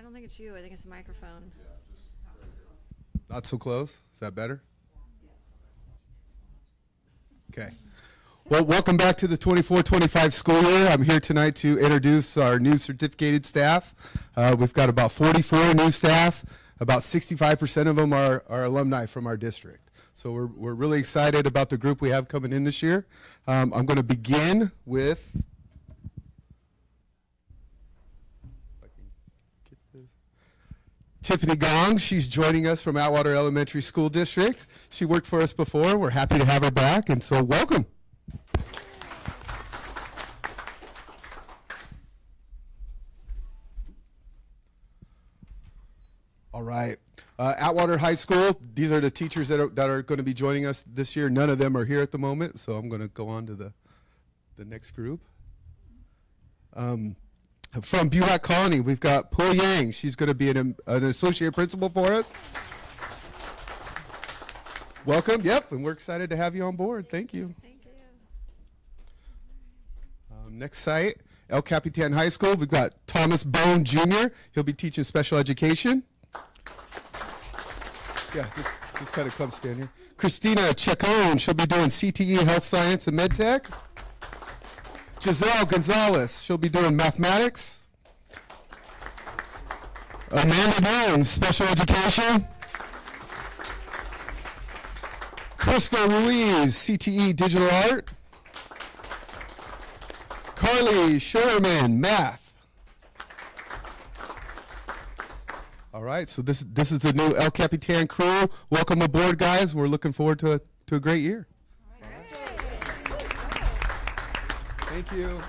don't think it's you. I think it's the microphone. Not so close. Is that better? Okay. Well, welcome back to the 24-25 school year. I'm here tonight to introduce our new certificated staff. We've got about 44 new staff. About 65% of them are alumni from our district. So we're really excited about the group we have coming in this year. I'm going to begin with Tiffany Gong. She's joining us from Atwater Elementary School District. She worked for us before. We're happy to have her back, and so welcome. All right. Atwater High School, these are the teachers that are going to be joining us this year. None of them are here at the moment, so I'm going to go on to the next group. From Buhack Colony, we've got Po Yang. She's going to be an associate principal for us. Welcome. Yep, and we're excited to have you on board. Thank you. Thank you. Next site, El Capitan High School. We've got Thomas Bone Jr. He'll be teaching special education. Yeah, just kind of come stand here. Christina Chacon. She'll be doing CTE, Health Science, and MedTech. Giselle Gonzalez, she'll be doing mathematics. Amanda Burns, special education. Crystal Ruiz, CTE, digital art. Carly Sherman, math. All right, so this is the new El Capitan crew. Welcome aboard, guys. We're looking forward to a great year. Thank you.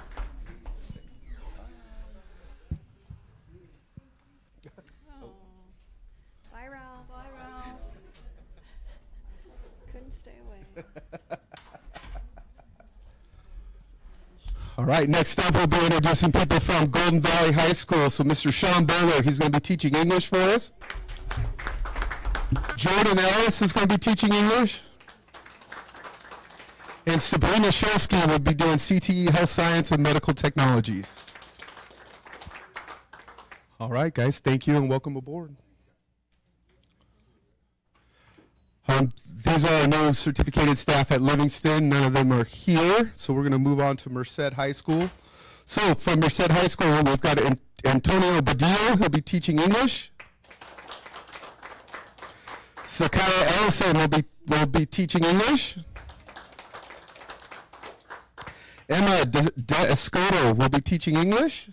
Oh. Bye, Ralph. Bye, Ralph. Couldn't stay away. All right, next up we'll be introducing people from Golden Valley High School. So Mr. Sean Bowler, he's going to be teaching English for us. Jordan Ellis is going to be teaching English. And Sabrina Shulsky will be doing CTE, Health Science, and Medical Technologies. All right, guys, thank you and welcome aboard. These are our new certificated staff at Livingston. None of them are here, so we're going to move on to Merced High School. So from Merced High School, we've got Antonio Badillo. He'll be teaching English. Sakaya Ellison will be teaching English. Emma De Escoto will be teaching English.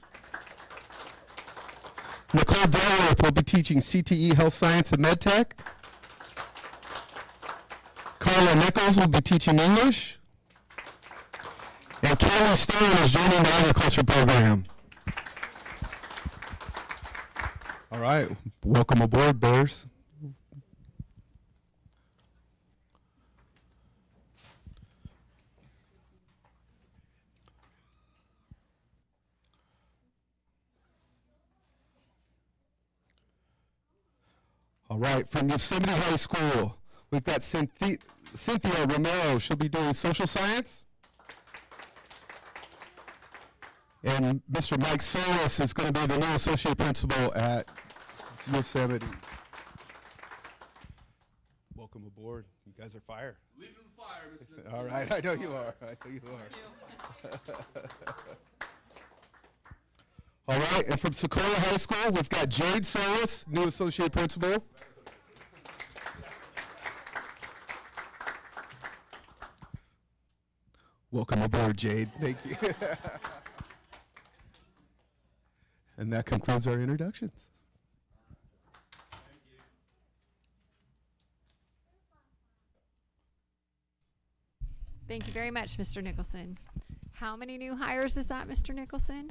Nicole Delworth will be teaching CTE, Health Science, and MedTech. Carla Nichols will be teaching English. And Kelly Stone is joining the agriculture program. All right, welcome aboard, Bears. All right, from Yosemite High School, we've got Cynthia Romero. She'll be doing social science. And Mr. Mike Solis is going to be the new associate principal at Yosemite. Welcome aboard. You guys are fire. Leaving the fire, Mr. All right, I know you are. I know you are. All right, and from Sequoia High School, we've got Jade Solis, new associate principal. Welcome aboard, Jade. Thank you. And that concludes our introductions. Thank you very much, Mr. Nicholson. How many new hires is that, Mr. Nicholson?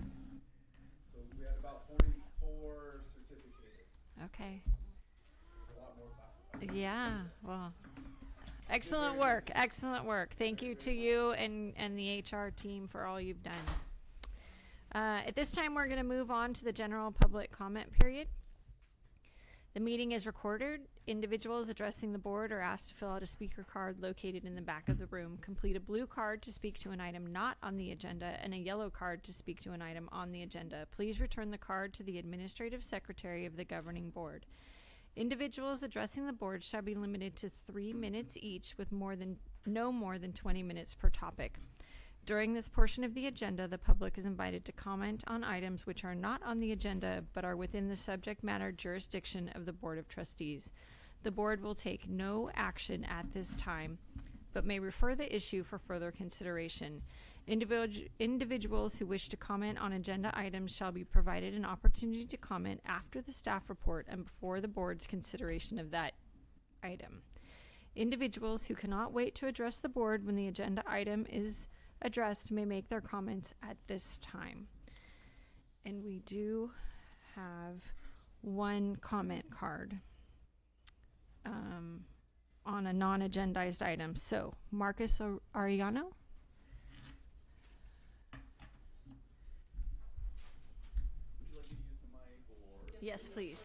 So we had about 44 certificated. Okay. There's a lot more classified. Yeah, well, excellent work, excellent work. Thank you to you and the HR team for all you've done. At this time, we're going to move on to the general public comment period. The meeting is recorded. Individuals addressing the board are asked to fill out a speaker card located in the back of the room. Complete a blue card to speak to an item not on the agenda and a yellow card to speak to an item on the agenda. Please return the card to the administrative secretary of the governing board. Individuals addressing the board shall be limited to 3 minutes each with no more than 20 minutes per topic. During this portion of the agenda, the public is invited to comment on items which are not on the agenda but are within the subject matter jurisdiction of the Board of Trustees. The board will take no action at this time, but may refer the issue for further consideration. Individuals who wish to comment on agenda items shall be provided an opportunity to comment after the staff report and before the board's consideration of that item. Individuals who cannot wait to address the board when the agenda item is addressed may make their comments at this time. And we do have one comment card on a non-agendized item. So, Marcus Ariano. Would you like me to use the mic or? Yes, please.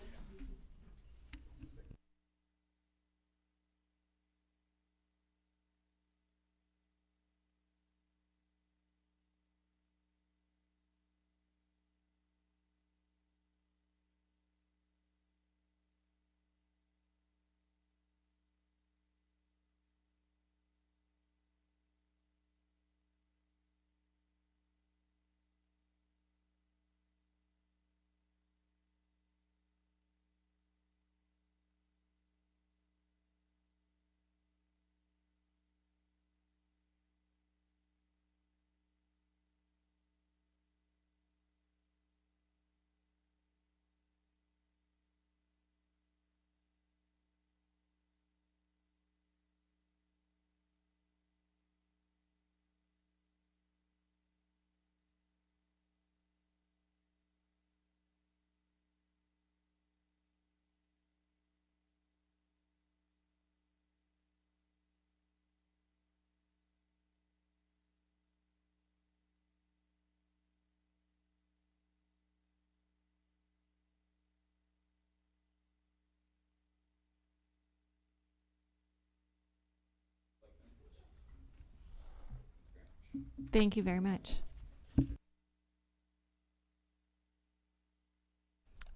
Thank you very much.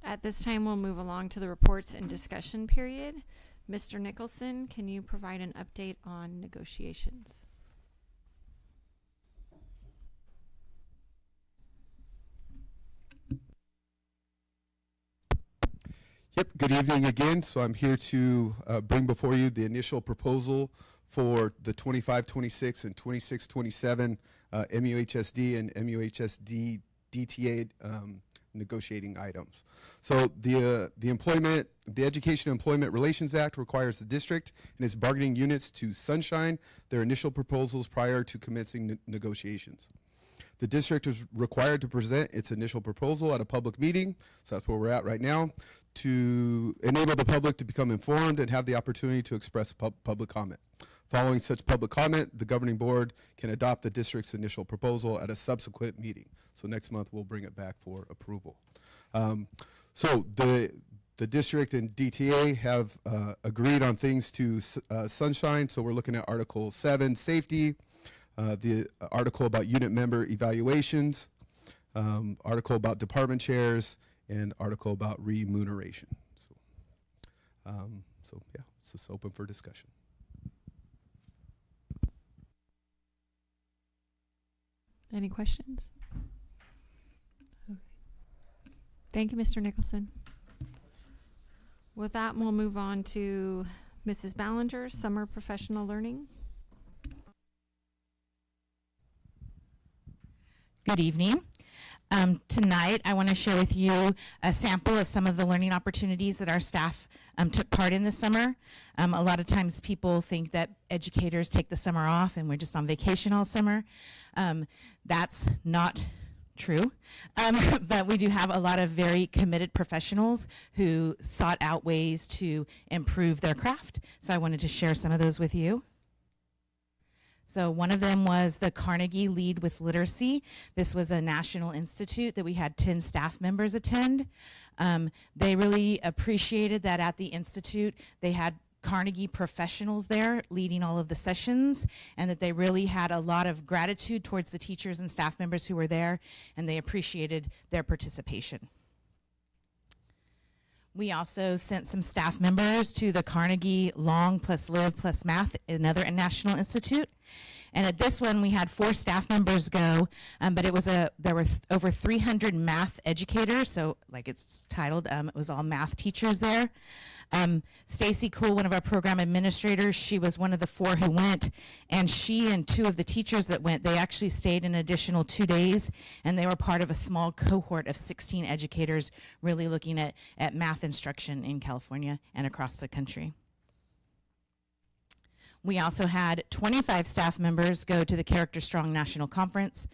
At this time, we'll move along to the reports and discussion period. Mr. Nicholson, can you provide an update on negotiations? Yep, good evening again. So I'm here to bring before you the initial proposal for the 25-26 and 26-27 MUHSD and MUHSD DTA negotiating items. So the Education and Employment Relations Act requires the district and its bargaining units to sunshine their initial proposals prior to commencing negotiations. The district is required to present its initial proposal at a public meeting, so that's where we're at right now, to enable the public to become informed and have the opportunity to express public comment. Following such public comment, the governing board can adopt the district's initial proposal at a subsequent meeting. So next month we'll bring it back for approval. So the district and DTA have agreed on things to sunshine. So we're looking at Article 7, safety, the article about unit member evaluations, article about department chairs, and article about remuneration. So yeah, it's just open for discussion. Any questions? Okay. Thank you, Mr. Nicholson. With that, we'll move on to Mrs. Ballinger, Summer Professional Learning. Good evening. Tonight, I want to share with you a sample of some of the learning opportunities that our staff took part in this summer. A lot of times people think that educators take the summer off and we're just on vacation all summer. That's not true, but we do have a lot of very committed professionals who sought out ways to improve their craft. So I wanted to share some of those with you. So one of them was the Carnegie Lead with Literacy. This was a national institute that we had 10 staff members attend. They really appreciated that at the institute they had Carnegie professionals there leading all of the sessions, and that they really had a lot of gratitude towards the teachers and staff members who were there, and they appreciated their participation. We also sent some staff members to the Carnegie Long plus Live plus Math, another national institute. And at this one, we had 4 staff members go, but it was there were over 300 math educators, so like it's titled, it was all math teachers there. Stacy Cool, one of our program administrators, she was one of the 4 who went, and she and 2 of the teachers that went, they actually stayed an additional 2 days, and they were part of a small cohort of 16 educators really looking at math instruction in California and across the country. We also had 25 staff members go to the Character Strong National Conference.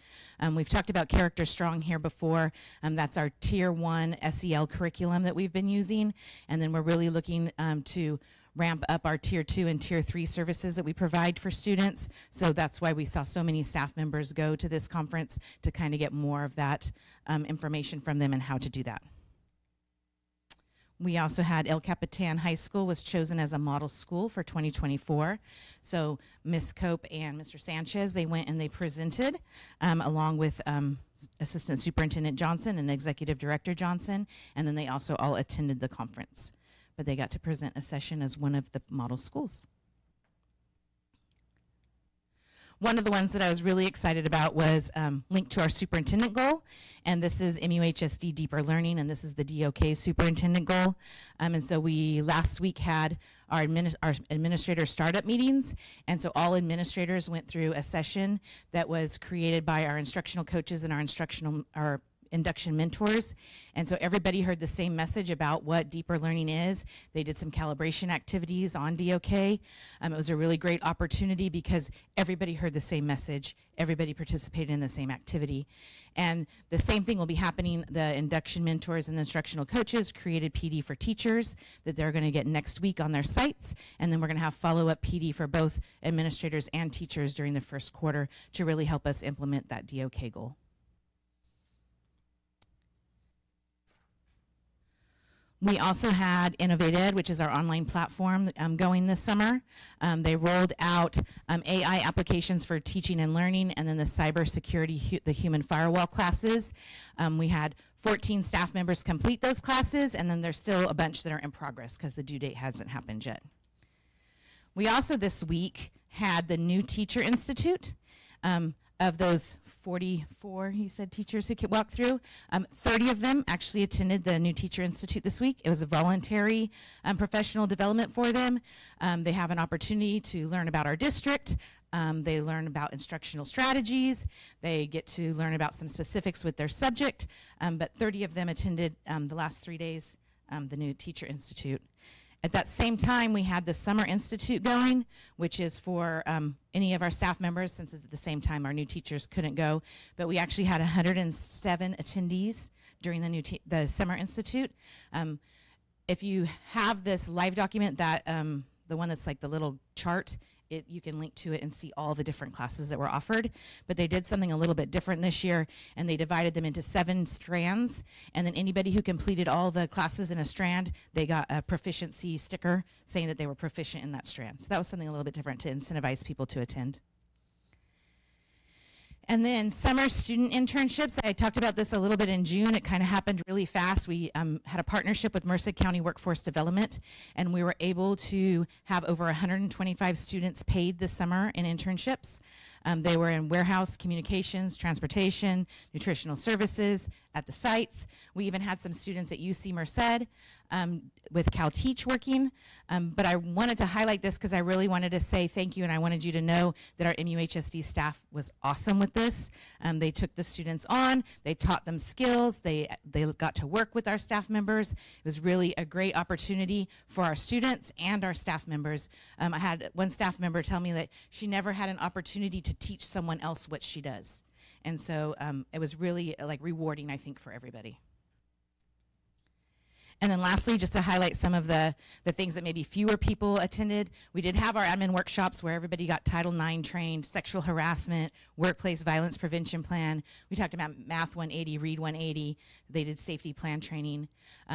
We've talked about Character Strong here before. That's our Tier 1 SEL curriculum that we've been using. And then we're really looking to ramp up our Tier 2 and Tier 3 services that we provide for students. So that's why we saw so many staff members go to this conference, to kind of get more of that information from them and how to do that. We also had El Capitan High School was chosen as a model school for 2024. So Ms. Cope and Mr. Sanchez, they went and they presented along with Assistant Superintendent Johnson and Executive Director Johnson, and then they also all attended the conference. But they got to present a session as one of the model schools. One of the ones that I was really excited about was linked to our superintendent goal, and this is MUHSD Deeper Learning, and this is the DOK superintendent goal. And so we last week had our administrator startup meetings, and so all administrators went through a session that was created by our instructional coaches and our induction mentors, and so everybody heard the same message about what deeper learning is. They did some calibration activities on DOK. It was a really great opportunity because everybody heard the same message, everybody participated in the same activity, and the same thing will be happening. The induction mentors and the instructional coaches created PD for teachers that they're going to get next week on their sites, and then we're going to have follow-up PD for both administrators and teachers during the first quarter to really help us implement that DOK goal. We also had Innovate Ed, which is our online platform, going this summer. They rolled out AI applications for teaching and learning, and then the cybersecurity, the human firewall classes. We had 14 staff members complete those classes, and then there's still a bunch that are in progress because the due date hasn't happened yet. We also this week had the New Teacher Institute. Of those 44, you said, teachers who could walk through, 30 of them actually attended the New Teacher Institute this week. It was a voluntary professional development for them. They have an opportunity to learn about our district. They learn about instructional strategies. They get to learn about some specifics with their subject, but 30 of them attended the last 3 days, the New Teacher Institute. At that same time, we had the Summer Institute going, which is for any of our staff members, since at the same time our new teachers couldn't go. But we actually had 107 attendees during the Summer Institute. If you have this live document, that the one that's like the little chart, you can link to it and see all the different classes that were offered. But they did something a little bit different this year, and they divided them into 7 strands, and then anybody who completed all the classes in a strand, they got a proficiency sticker saying that they were proficient in that strand. So that was something a little bit different to incentivize people to attend. And then summer student internships. I talked about this a little bit in June. It kind of happened really fast. We had a partnership with Merced County Workforce Development, and we were able to have over 125 students paid this summer in internships. They were in warehouse, communications, transportation, nutritional services at the sites. We even had some students at UC Merced with CalTeach working. But I wanted to highlight this because I really wanted to say thank you, and I wanted you to know that our MUHSD staff was awesome with this. They took the students on, they taught them skills, they got to work with our staff members. It was really a great opportunity for our students and our staff members. I had one staff member tell me that she never had an opportunity to teach someone else what she does. And so it was really like rewarding, I think, for everybody. And then lastly, just to highlight some of the things that maybe fewer people attended, we did have our admin workshops where everybody got Title IX trained, sexual harassment, workplace violence prevention plan. We talked about Math 180, Read 180. They did safety plan training.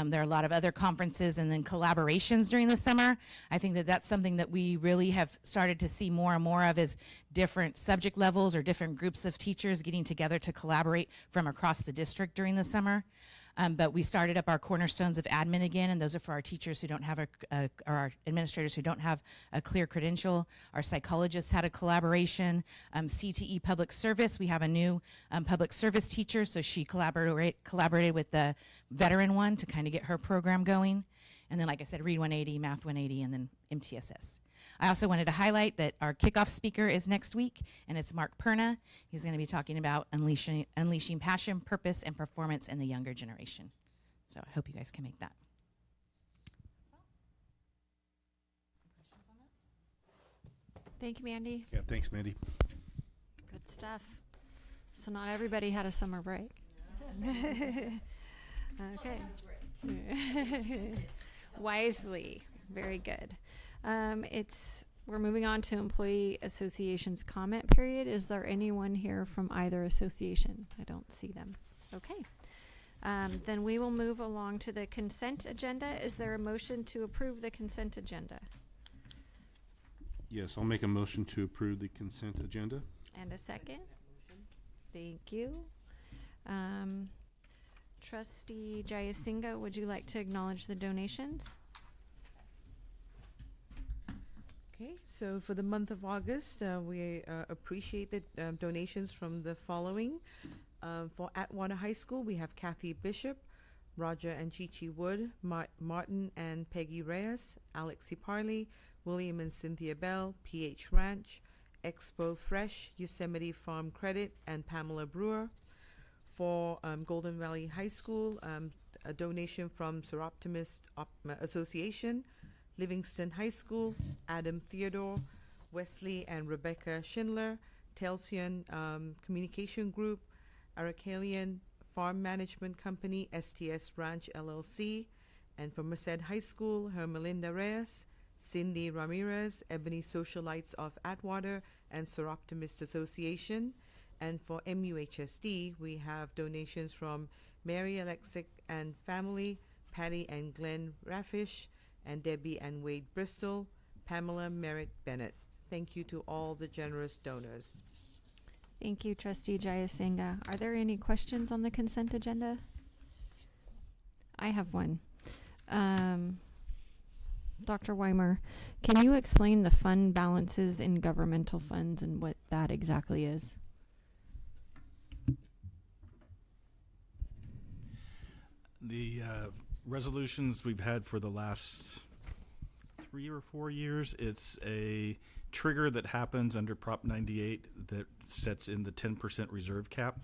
There are a lot of other conferences and then collaborations during the summer. I think that that's something that we really have started to see more and more of, is different subject levels or different groups of teachers getting together to collaborate from across the district during the summer. But we started up our cornerstones of admin again, and those are for our teachers who don't have or our administrators who don't have a clear credential. Our psychologists had a collaboration. CTE Public Service, we have a new public service teacher, so she collaborated with the veteran one to kind of get her program going. And then, like I said, Read 180, Math 180, and then MTSS. I also wanted to highlight that our kickoff speaker is next week, and it's Mark Perna. He's going to be talking about unleashing passion, purpose, and performance in the younger generation. So I hope you guys can make that. Thank you, Mandy. Yeah, thanks, Mandy. Good stuff. So not everybody had a summer break. Okay. Wisely. Very good. We're moving on to Employee Association's comment period. Is there anyone here from either association? I don't see them. Okay. Then we will move along to the consent agenda. Is there a motion to approve the consent agenda? Yes, I'll make a motion to approve the consent agenda. And a second? Thank you. Trustee Jayasinga, would you like to acknowledge the donations? Okay, so for the month of August, we appreciate the donations from the following. For Atwater High School, we have Kathy Bishop, Roger and Chichi Wood, Martin and Peggy Reyes, Alexi Parley, William and Cynthia Bell, PH Ranch, Expo Fresh, Yosemite Farm Credit, and Pamela Brewer. For Golden Valley High School, a donation from Seroptimist Association, Livingston High School, Adam Theodore, Wesley and Rebecca Schindler, Telsian Communication Group, Aracelian Farm Management Company, STS Ranch LLC, and from Merced High School, Hermelinda Reyes, Cindy Ramirez, Ebony Socialites of Atwater, and Seroptimist Association. And for MUHSD, we have donations from Mary Alexic and family, Patty and Glenn Raffish, and Debbie and Wade Bristol, Pamela Merritt Bennett. Thank you to all the generous donors. Thank you, Trustee Jayasinga. Are there any questions on the consent agenda? I have one. Dr. Weimer, can you explain the fund balances in governmental funds and what that exactly is? The resolutions we've had for the last 3 or 4 years, it's a trigger that happens under Prop 98 that sets in the 10% reserve cap.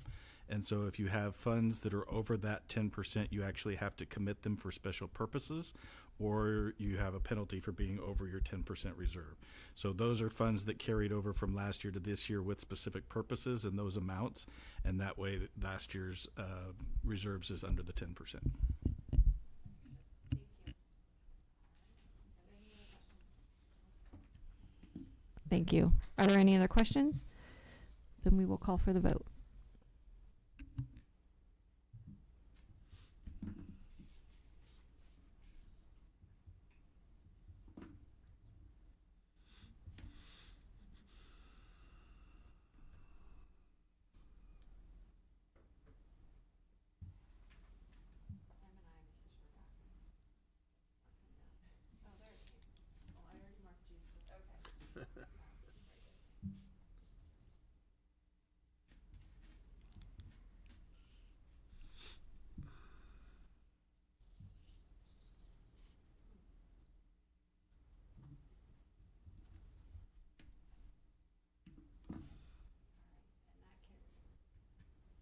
And so if you have funds that are over that 10%, you actually have to commit them for special purposes, or you have a penalty for being over your 10% reserve. So those are funds that carried over from last year to this year with specific purposes and those amounts, and that way last year's reserves is under the 10%. Thank you. Are there any other questions? Then we will call for the vote.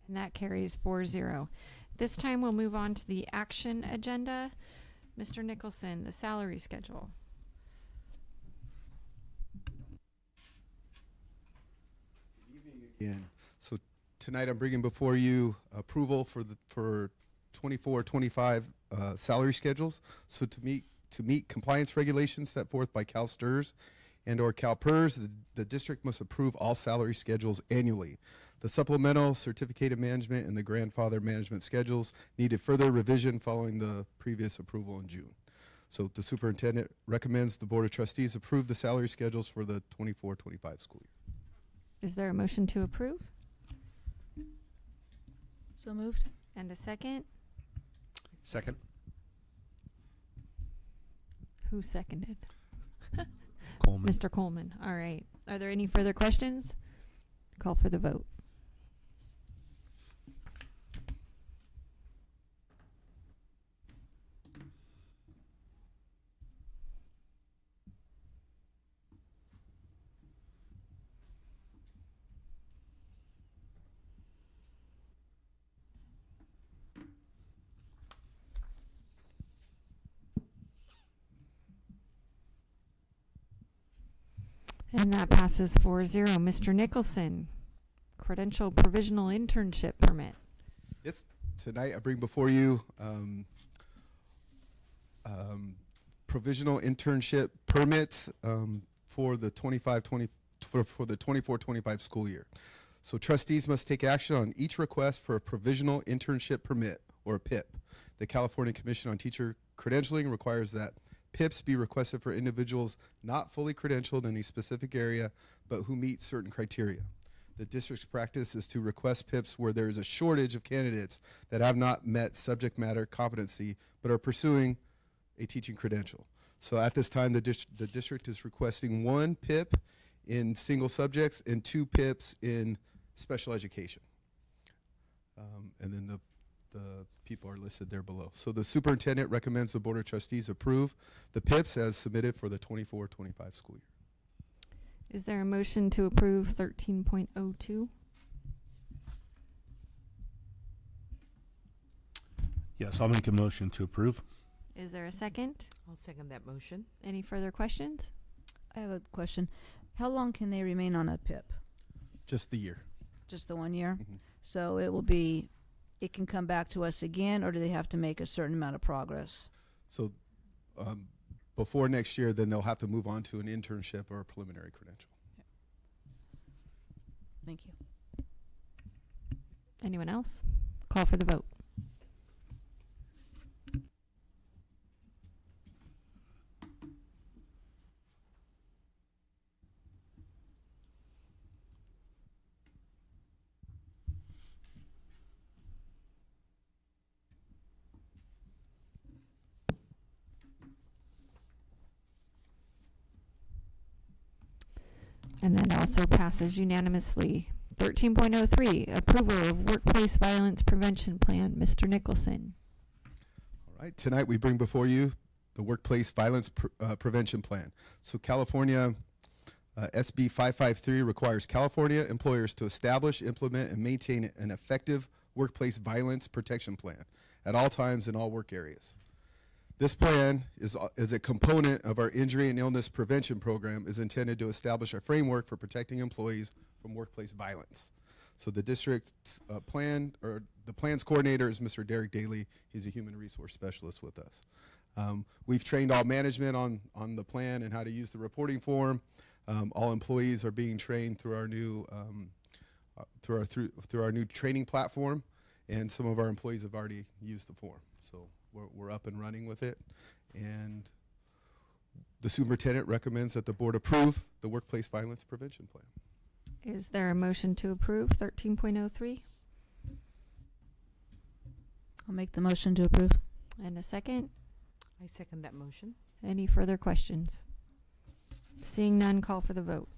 And that carries 4-0. This time we'll move on to the action agenda. Mr. Nicholson, the salary schedule. Again. So tonight I'm bringing before you approval for 24-25 salary schedules. So to meet compliance regulations set forth by CalSTRS and/or CalPERS, the district must approve all salary schedules annually. The supplemental certificated management and the grandfather management schedules needed further revision following the previous approval in June. So the superintendent recommends the Board of Trustees approve the salary schedules for the 24-25 school year. Is there a motion to approve? So moved. And a second? Second. Who seconded? Coleman. Mr. Coleman. All right. Are there any further questions? Call for the vote. And that passes 4-0. Mr. Nicholson, credential provisional internship permit. Yes, tonight I bring before you provisional internship permits for the 24-25 school year. So trustees must take action on each request for a provisional internship permit, or a PIP. The California Commission on Teacher Credentialing requires that PIPs be requested for individuals not fully credentialed in a specific area, but who meet certain criteria. The district's practice is to request PIPs where there is a shortage of candidates that have not met subject matter competency, but are pursuing a teaching credential. So at this time, the district is requesting 1 PIP in single subjects and 2 PIPs in special education. And then the people are listed there below. So the superintendent recommends the Board of Trustees approve the PIPs as submitted for the 24-25 school year. Is there a motion to approve 13.02? Yes, I'll make a motion to approve. Is there a second? I'll second that motion. Any further questions? I have a question. How long can they remain on a PIP? Just the year. Just the 1 year? Mhm. So it can come back to us again, or do they have to make a certain amount of progress? So before next year, then they'll have to move on to an internship or a preliminary credential. Thank you. Anyone else? Call for the vote. And that also passes unanimously. 13.03, approval of workplace violence prevention plan. Mr. Nicholson. All right, tonight we bring before you the workplace violence prevention plan. So California SB 553 requires California employers to establish, implement, and maintain an effective workplace violence protection plan at all times in all work areas. This plan is a component of our injury and illness prevention program, is intended to establish a framework for protecting employees from workplace violence. So the district's the plan's coordinator is Mr. Derek Daly. He's a human resource specialist with us. We've trained all management on the plan and how to use the reporting form. All employees are being trained through our new through our new training platform, and some of our employees have already used the form. So we're up and running with it, and the superintendent recommends that the board approve the workplace violence prevention plan. Is there a motion to approve 13.03? I'll make the motion to approve. And a second? I second that motion. Any further questions? Seeing none, call for the vote.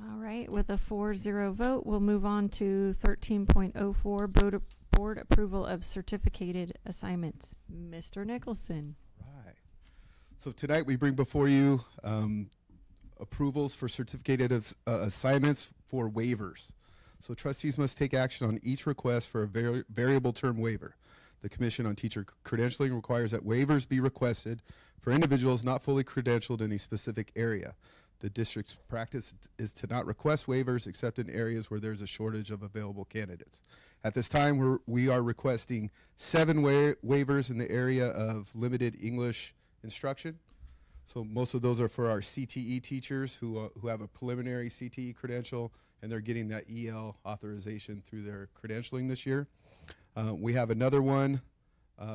All right, with a 4-0 vote, we'll move on to 13.04, Board board approval of certificated assignments. Mr. Nicholson. Right. So tonight we bring before you approvals for certificated assignments for waivers. So trustees must take action on each request for a variable term waiver. The Commission on Teacher Credentialing requires that waivers be requested for individuals not fully credentialed in a specific area. The district's practice is to not request waivers except in areas where there's a shortage of available candidates. At this time, we are requesting 7 waivers in the area of limited English instruction. So most of those are for our CTE teachers who have a preliminary CTE credential, and they're getting that EL authorization through their credentialing this year. We have another one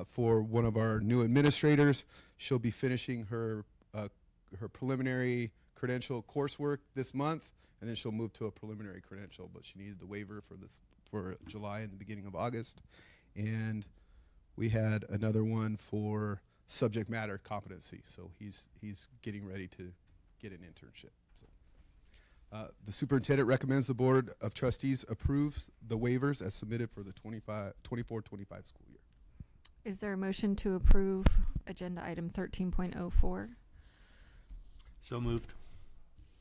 for one of our new administrators. She'll be finishing her preliminary credential coursework this month, and then she'll move to a preliminary credential, but she needed the waiver for July and the beginning of August. And we had another one for subject matter competency, so he's getting ready to get an internship. So, the superintendent recommends the Board of Trustees approves the waivers as submitted for the 24-25 school year. Is there a motion to approve agenda item 13.04? So moved.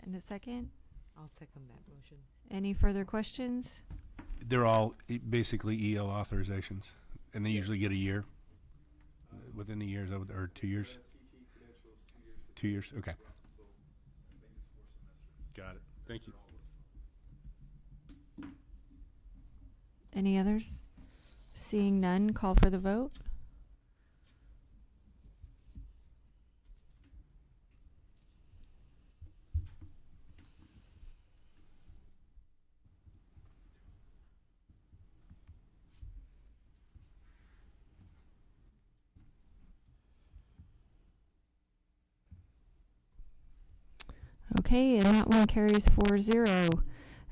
And a second? I'll second that motion. Any further questions? They're all basically EL authorizations, and they usually get a year. Within a year, or 2 years? CT credentials, 2 years. 2 years, okay. So I think it's 4 semesters. Got it. Thank you. Any others? Seeing none, call for the vote. Okay, and that one carries 4-0.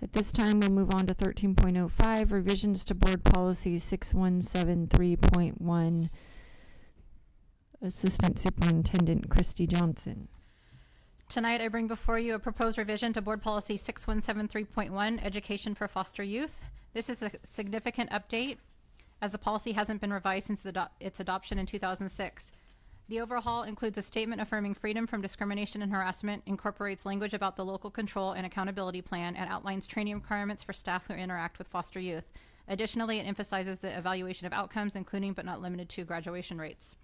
At this time, we'll move on to 13.05, revisions to Board Policy 6173.1. Assistant Superintendent Christy Johnson. Tonight, I bring before you a proposed revision to Board Policy 6173.1, Education for Foster Youth. This is a significant update, as the policy hasn't been revised since its adoption in 2006. The overhaul includes a statement affirming freedom from discrimination and harassment, incorporates language about the local control and accountability plan, and outlines training requirements for staff who interact with foster youth. Additionally, it emphasizes the evaluation of outcomes, including but not limited to graduation rates.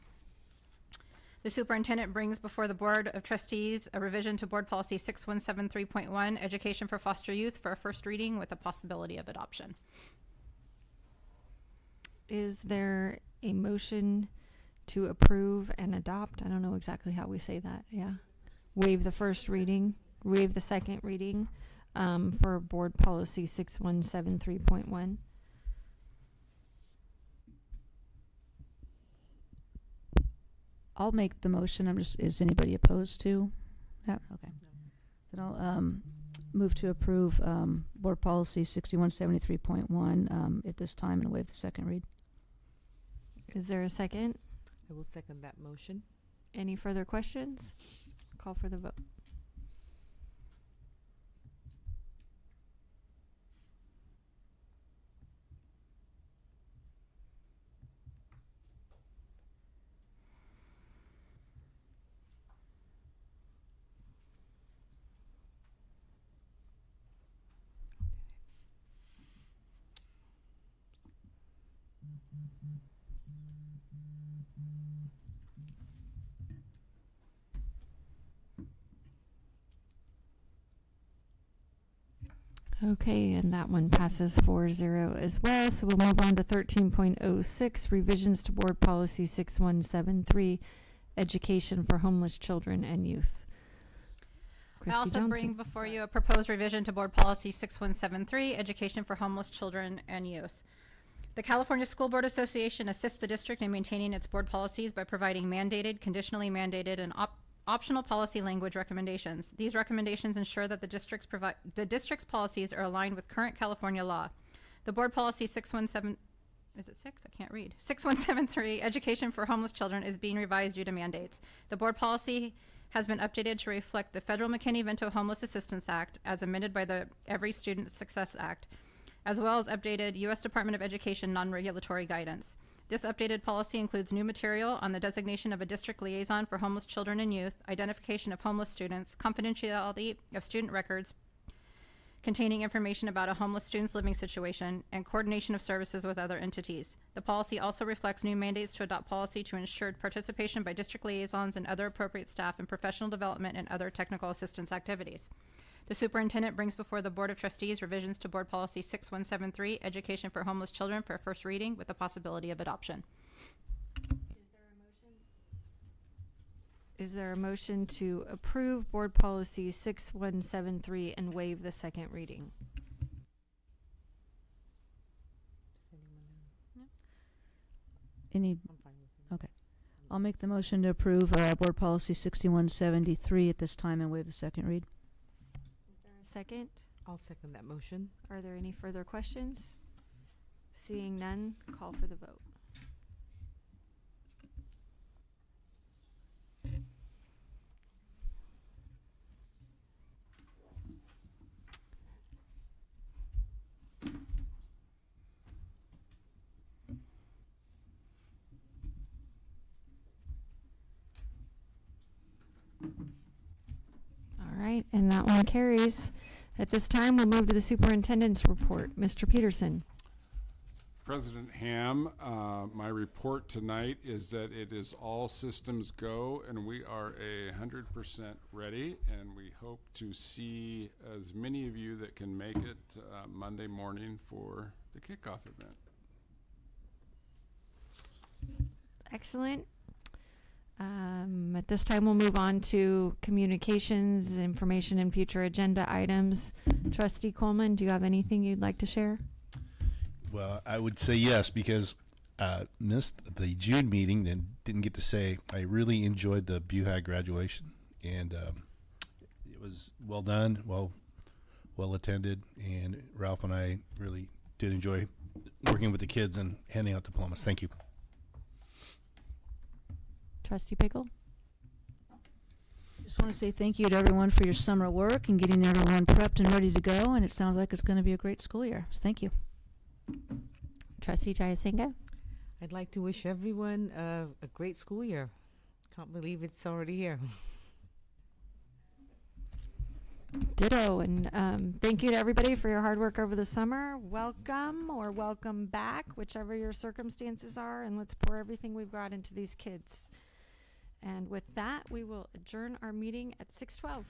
The superintendent brings before the Board of Trustees a revision to Board Policy 6173.1, Education for Foster Youth, for a first reading with a possibility of adoption. Is there a motion to approve and adopt? I don't know exactly how we say that. Yeah. Waive the first reading, waive the second reading for Board Policy 6173.1. I'll make the motion. Is anybody opposed to that? Okay. Then I'll move to approve Board Policy 6173.1 at this time and waive the second read. Is there a second? I will second that motion. Any further questions? Call for the vote. Okay, and that one passes 4-0 as well. So we'll move on to 13.06, revisions to Board Policy 6173, Education for Homeless Children and Youth. I also bring before you a proposed revision to Board Policy 6173, Education for Homeless Children and Youth. The California School Board Association assists the district in maintaining its board policies by providing mandated, conditionally mandated, and optional policy language recommendations. These recommendations ensure that the district's policies are aligned with current California law. The Board Policy 6173, Education for Homeless Children, is being revised due to mandates. The board policy has been updated to reflect the Federal McKinney-Vento Homeless Assistance Act as amended by the Every Student Success Act. as well as updated U.S. Department of Education non-regulatory guidance. This updated policy includes new material on the designation of a district liaison for homeless children and youth, identification of homeless students, confidentiality of student records containing information about a homeless student's living situation, and coordination of services with other entities. The policy also reflects new mandates to adopt policy to ensure participation by district liaisons and other appropriate staff in professional development and other technical assistance activities. The superintendent brings before the Board of Trustees revisions to Board Policy 6173, Education for Homeless Children, for a first reading with the possibility of adoption. Is there a motion to approve Board Policy 6173 and waive the second reading? Any? Okay. I'll make the motion to approve Board Policy 6173 at this time and waive the second read. Is there a second? I'll second that motion. Are there any further questions? Seeing none, call for the vote. All right, and that one carries. At this time, we'll move to the superintendent's report. Mr. Peterson. President Ham, my report tonight is that it is all systems go, and we are 100% ready, and we hope to see as many of you that can make it Monday morning for the kickoff event. Excellent. At this time, we'll move on to communications, information, and future agenda items. Trustee Coleman, do you have anything you'd like to share? Well, I would say yes, because missed the June meeting and didn't get to say I really enjoyed the BUHAG graduation, and it was well done, well attended, and Ralph and I really did enjoy working with the kids and handing out diplomas. Thank you. Trustee Pickle? Just want to say thank you to everyone for your summer work and getting everyone prepped and ready to go, and it sounds like it's going to be a great school year. So thank you. Trustee Jayasinga? I'd like to wish everyone a great school year. Can't believe it's already here. Ditto, and thank you to everybody for your hard work over the summer. Welcome or welcome back, whichever your circumstances are, and let's pour everything we've got into these kids. And with that, we will adjourn our meeting at 6:12.